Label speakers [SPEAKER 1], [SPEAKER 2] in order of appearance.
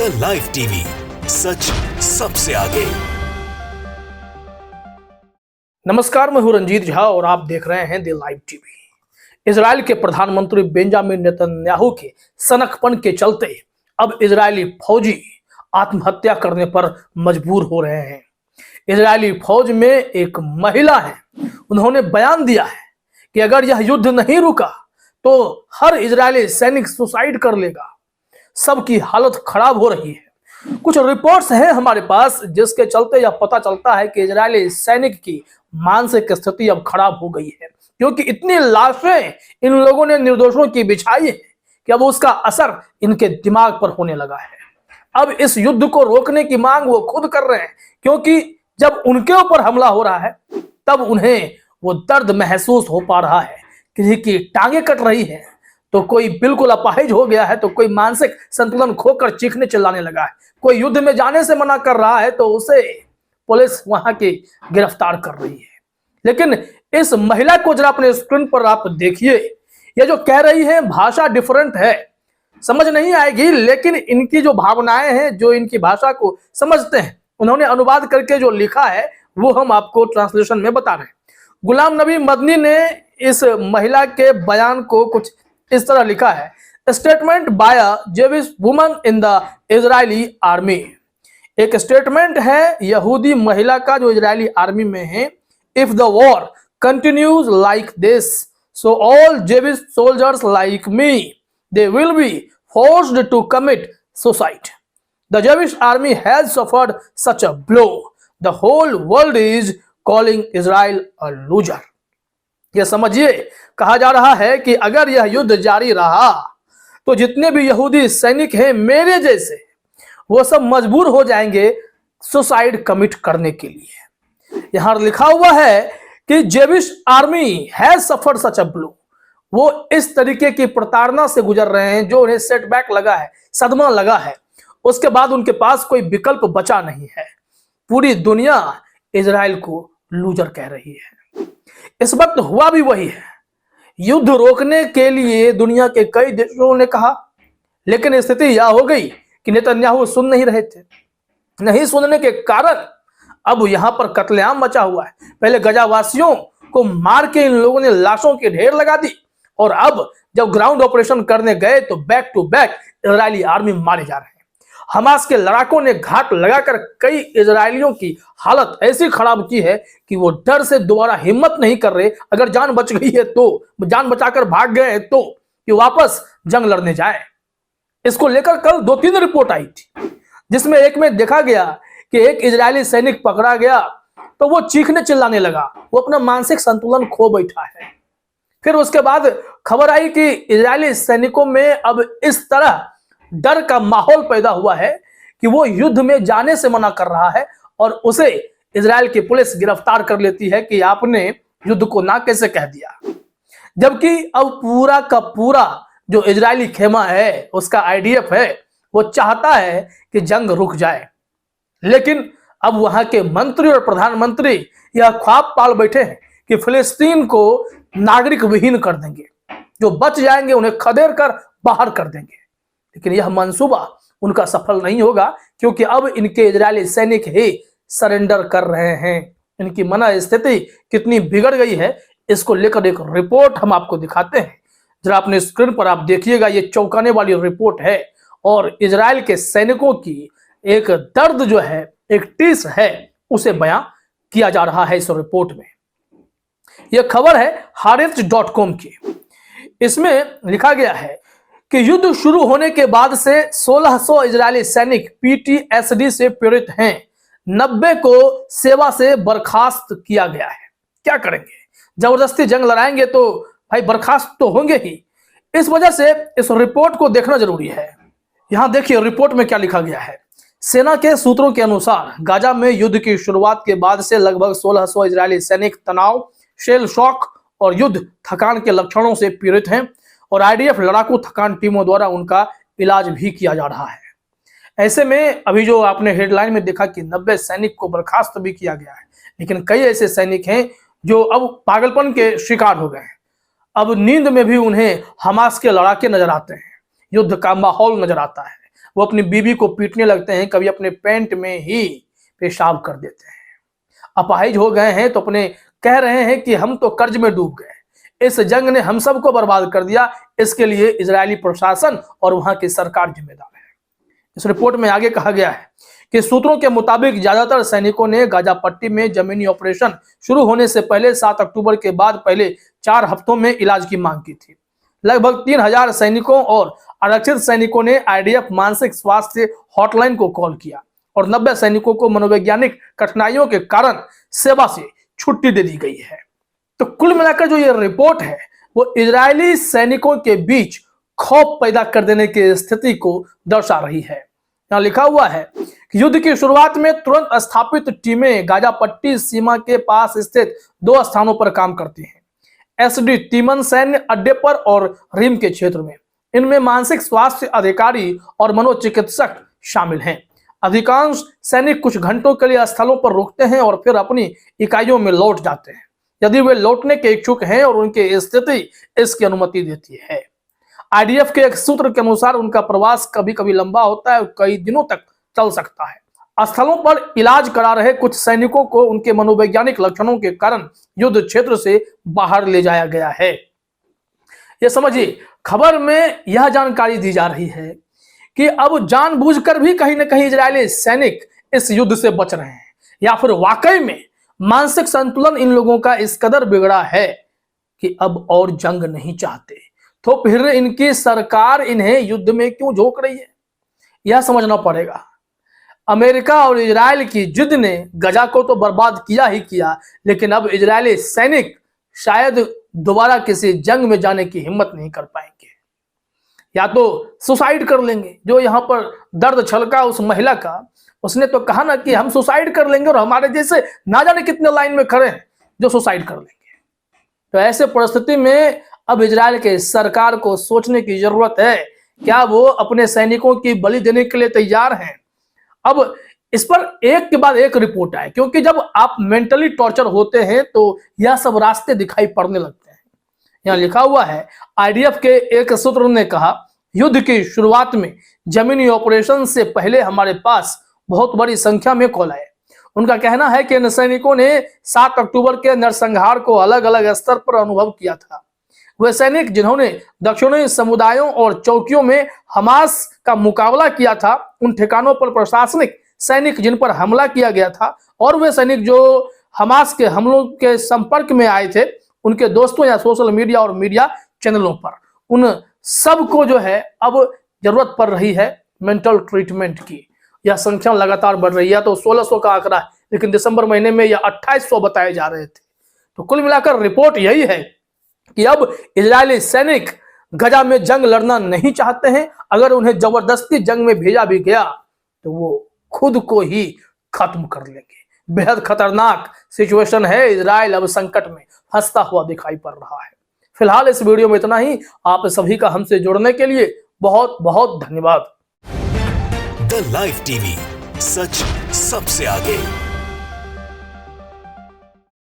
[SPEAKER 1] The live TV, सच सबसे आगे।
[SPEAKER 2] नमस्कार, मैं हूं रंजीत झा और आप देख रहे हैं द लाइव टीवी। इजराइल के प्रधानमंत्री बेंजामिन नेतन्याहू के सनकपन के चलते अब इजरायली फौजी आत्महत्या करने पर मजबूर हो रहे हैं। इजरायली फौज में एक महिला है, उन्होंने बयान दिया है कि अगर यह युद्ध नहीं रुका तो हर इजरायली सैनिक सुसाइड कर लेगा। सबकी हालत खराब हो रही है। कुछ रिपोर्ट्स हैं हमारे पास जिसके चलते यह पता चलता है कि इजरायली सैनिक की मानसिक स्थिति अब खराब हो गई है, क्योंकि इतनी लाशें इन लोगों ने निर्दोषों की बिछाई है कि अब उसका असर इनके दिमाग पर होने लगा है। अब इस युद्ध को रोकने की मांग वो खुद कर रहे हैं, क्योंकि जब उनके ऊपर हमला हो रहा है तब उन्हें वो दर्द महसूस हो पा रहा है। किसी की टांगे कट रही है तो कोई बिल्कुल अपाहिज हो गया है, तो कोई मानसिक संतुलन खोकर चीखने चिल्लाने लगा है, कोई युद्ध में जाने से मना कर रहा है तो उसे पुलिस वहां की गिरफ्तार कर रही है। लेकिन इस महिला को जरा अपने स्क्रीन पर आप देखिए, ये जो कह रही है भाषा डिफरेंट है, समझ नहीं आएगी, लेकिन इनकी जो भावनाएं हैं, जो इनकी भाषा को समझते हैं, उन्होंने अनुवाद करके जो लिखा है वो हम आपको ट्रांसलेशन में बता रहे हैं। गुलाम नबी मदनी ने इस महिला के बयान को कुछ इस तरह लिखा है: statement by a Jewish woman in the Israeli army. एक स्टेटमेंट है यहूदी महिला का जो इजरायली आर्मी में है। If the war continues like this, so all Jewish soldiers like me, they will be forced to commit suicide. The Jewish army has suffered such a blow, the whole world is calling Israel a loser. ये समझिए, कहा जा रहा है कि अगर यह युद्ध जारी रहा तो जितने भी यहूदी सैनिक हैं मेरे जैसे, वो सब मजबूर हो जाएंगे सुसाइड कमिट करने के लिए। यहां लिखा हुआ है कि Jewish army has suffered such a blow. वो इस तरीके की प्रताड़ना से गुजर रहे हैं जो उन्हें सेटबैक लगा है, सदमा लगा है, उसके बाद उनके पास कोई विकल्प बचा नहीं है। पूरी दुनिया इजराइल को लूजर कह रही है। इस वक्त हुआ भी वही है। युद्ध रोकने के लिए दुनिया के कई देशों ने कहा, लेकिन स्थिति यह हो गई कि नेतन्याहू सुन नहीं रहे थे। नहीं सुनने के कारण अब यहां पर कत्लेआम मचा हुआ है। पहले गजावासियों को मार के इन लोगों ने लाशों के ढेर लगा दी, और अब जब ग्राउंड ऑपरेशन करने गए तो back to back Israeli army मारे जा रहे हैं। हमास के लड़ाकों ने घात लगाकर कई इजरायलियों की हालत ऐसी खराब की है कि वो डर से दोबारा हिम्मत नहीं कर रहे, अगर जान बच गई है तो, जान बचाकर भाग गए हैं तो, कि वापस जंग लड़ने जाए। इसको लेकर कल 2-3 रिपोर्ट आई थी, जिसमें एक में देखा गया कि एक इजरायली सैनिक पकड़ा गया तो वो चीखने चिल्लाने लगा, वो अपना मानसिक संतुलन खो बैठा है। फिर उसके बाद खबर आई कि इजरायली सैनिकों में अब इस तरह डर का माहौल पैदा हुआ है कि वो युद्ध में जाने से मना कर रहा है, और उसे इजराइल की पुलिस गिरफ्तार कर लेती है कि आपने युद्ध को ना कैसे कह दिया। जबकि अब पूरा का पूरा जो इजरायली खेमा है, उसका आईडीएफ है, वो चाहता है कि जंग रुक जाए। लेकिन अब वहां के मंत्री और प्रधानमंत्री यह ख्वाब पाल बैठे हैं कि फिलिस्तीन को नागरिक विहीन कर देंगे, जो बच जाएंगे उन्हें खदेड़ कर बाहर कर देंगे। लेकिन यह मंसूबा उनका सफल नहीं होगा, क्योंकि अब इनके इजरायली सैनिक ही सरेंडर कर रहे हैं। इनकी मन स्थिति कितनी बिगड़ गई है, इसको लेकर एक रिपोर्ट हम आपको दिखाते हैं। जरा अपने स्क्रीन पर आप देखिएगा, ये चौंकाने वाली रिपोर्ट है, और इजराइल के सैनिकों की एक दर्द जो है, एक टीस है, उसे बयां किया जा रहा है इस रिपोर्ट में। यह खबर है haaretz.com की। इसमें लिखा गया है कि युद्ध शुरू होने के बाद से 1600 इजरायली सैनिक पीटीएसडी से पीड़ित हैं। 90 को सेवा से बर्खास्त किया गया है। क्या करेंगे, जबरदस्ती जंग लड़ाएंगे तो भाई बर्खास्त तो होंगे ही। इस वजह से इस रिपोर्ट को देखना जरूरी है। यहां देखिए रिपोर्ट में क्या लिखा गया है। सेना के सूत्रों के अनुसार गाजा में युद्ध की शुरुआत के बाद से लगभग 1600 इजरायली सैनिक तनाव, शेल शॉक और युद्ध थकान के लक्षणों से पीड़ित हैं, और आईडीएफ लड़ाकू थकान टीमों द्वारा उनका इलाज भी किया जा रहा है। ऐसे में अभी जो आपने हेडलाइन में देखा कि 90 सैनिक को बर्खास्त भी किया गया है, लेकिन कई ऐसे सैनिक हैं जो अब पागलपन के शिकार हो गए हैं। अब नींद में भी उन्हें हमास के लड़ाके नजर आते हैं, युद्ध का माहौल नजर आता है। वो अपनी बीवी को पीटने लगते हैं, कभी अपने पैंट में ही पेशाब कर देते हैं। अपाहिज हो गए हैं तो अपने कह रहे हैं कि हम तो कर्ज में डूब गए, इस जंग ने हम सबको बर्बाद कर दिया, इसके लिए इजरायली प्रशासन और वहां की सरकार जिम्मेदार है। इस रिपोर्ट में आगे कहा गया है कि सूत्रों के मुताबिक ज्यादातर सैनिकों ने गाजा पट्टी में जमीनी ऑपरेशन शुरू होने से पहले 7 अक्टूबर के बाद पहले 4 हफ्तों में इलाज की मांग की थी। लगभग 3000 सैनिकों और आरक्षित सैनिकों ने आईडीएफ मानसिक स्वास्थ्य हॉटलाइन को कॉल किया और 90 सैनिकों को मनोवैज्ञानिक कठिनाइयों के कारण सेवा से छुट्टी दे दी गई है। तो कुल मिलाकर जो ये रिपोर्ट है वो इजरायली सैनिकों के बीच खौफ पैदा कर देने की स्थिति को दर्शा रही है। यहाँ लिखा हुआ है कि युद्ध की शुरुआत में तुरंत स्थापित टीमें गाजा पट्टी सीमा के पास स्थित 2 स्थानों पर काम करती हैं, एसडी तीमन सैन्य अड्डे पर और रिम के क्षेत्र में। इनमें मानसिक स्वास्थ्य अधिकारी और मनोचिकित्सक शामिल हैं। अधिकांश सैनिक कुछ घंटों के लिए स्थलों पर रुकते हैं और फिर अपनी इकाइयों में लौट जाते हैं, यदि वे लौटने के इच्छुक हैं और उनकी स्थिति इसकी अनुमति देती है। आईडीएफ के एक सूत्र के अनुसार उनका प्रवास कभी कभी लंबा होता है और कई दिनों तक चल सकता है। स्थलों पर इलाज करा रहे कुछ सैनिकों को उनके मनोवैज्ञानिक लक्षणों के कारण युद्ध क्षेत्र से बाहर ले जाया गया है। ये समझिए, खबर में यह जानकारी दी जा रही है कि अब जानबूझकर भी कहीं ना कहीं इजरायली सैनिक इस युद्ध से बच रहे हैं, या फिर वाकई में मानसिक संतुलन इन लोगों का इस कदर बिगड़ा है कि अब और जंग नहीं चाहते, तो फिर इनकी सरकार इन्हें युद्ध में क्यों झोंक रही है, यह समझना पड़ेगा। अमेरिका और इजराइल की जिद ने गजा को तो बर्बाद किया ही किया, लेकिन अब इजरायली सैनिक शायद दोबारा किसी जंग में जाने की हिम्मत नहीं कर पाएंगे, या तो सुसाइड कर लेंगे। जो यहाँ पर दर्द छलका उस महिला का, उसने तो कहा ना कि हम सुसाइड कर लेंगे, और हमारे जैसे ना जाने कितने लाइन में खड़े हैं जो सुसाइड कर लेंगे। तो ऐसे परिस्थिति में अब इजराइल के सरकार को सोचने की जरूरत है, क्या वो अपने सैनिकों की बलि देने के लिए तैयार हैं। अब इस पर एक के बाद एक रिपोर्ट आए, क्योंकि जब आप मेंटली टॉर्चर होते हैं तो यह सब रास्ते दिखाई पड़ने लगते हैं। यहाँ लिखा हुआ है, आईडीएफ के एक सूत्र ने कहा, युद्ध की शुरुआत में जमीनी ऑपरेशन से पहले हमारे पास बहुत बड़ी संख्या में कॉल आए। उनका कहना है कि इन सैनिकों ने 7 अक्टूबर के नरसंहार को अलग अलग स्तर पर अनुभव किया था। वे सैनिक जिन्होंने दक्षिणी समुदायों और चौकियों में हमास का मुकाबला किया था, उन ठिकानों पर प्रशासनिक सैनिक जिन पर हमला किया गया था, और वे सैनिक जो हमास के हमलों के संपर्क में आए थे, उनके दोस्तों या सोशल मीडिया और मीडिया चैनलों पर, उन सबको जो है अब जरूरत पड़ रही है मेंटल ट्रीटमेंट की। यह संख्या लगातार बढ़ रही है। तो 1600 का आंकड़ा है, लेकिन दिसंबर महीने में यह 2800 बताए जा रहे थे। तो कुल मिलाकर रिपोर्ट यही है कि अब इजरायली सैनिक गजा में जंग लड़ना नहीं चाहते हैं। अगर उन्हें जबरदस्ती जंग में भेजा भी गया तो वो खुद को ही खत्म कर लेंगे। बेहद खतरनाक सिचुएशन है। इजराइल अब संकट में फंसता हुआ दिखाई पड़ रहा है। फिलहाल इस वीडियो में इतना ही। आप सभी का हमसे जुड़ने के लिए बहुत बहुत धन्यवाद।
[SPEAKER 1] द लाइव टीवी, सच सबसे आगे।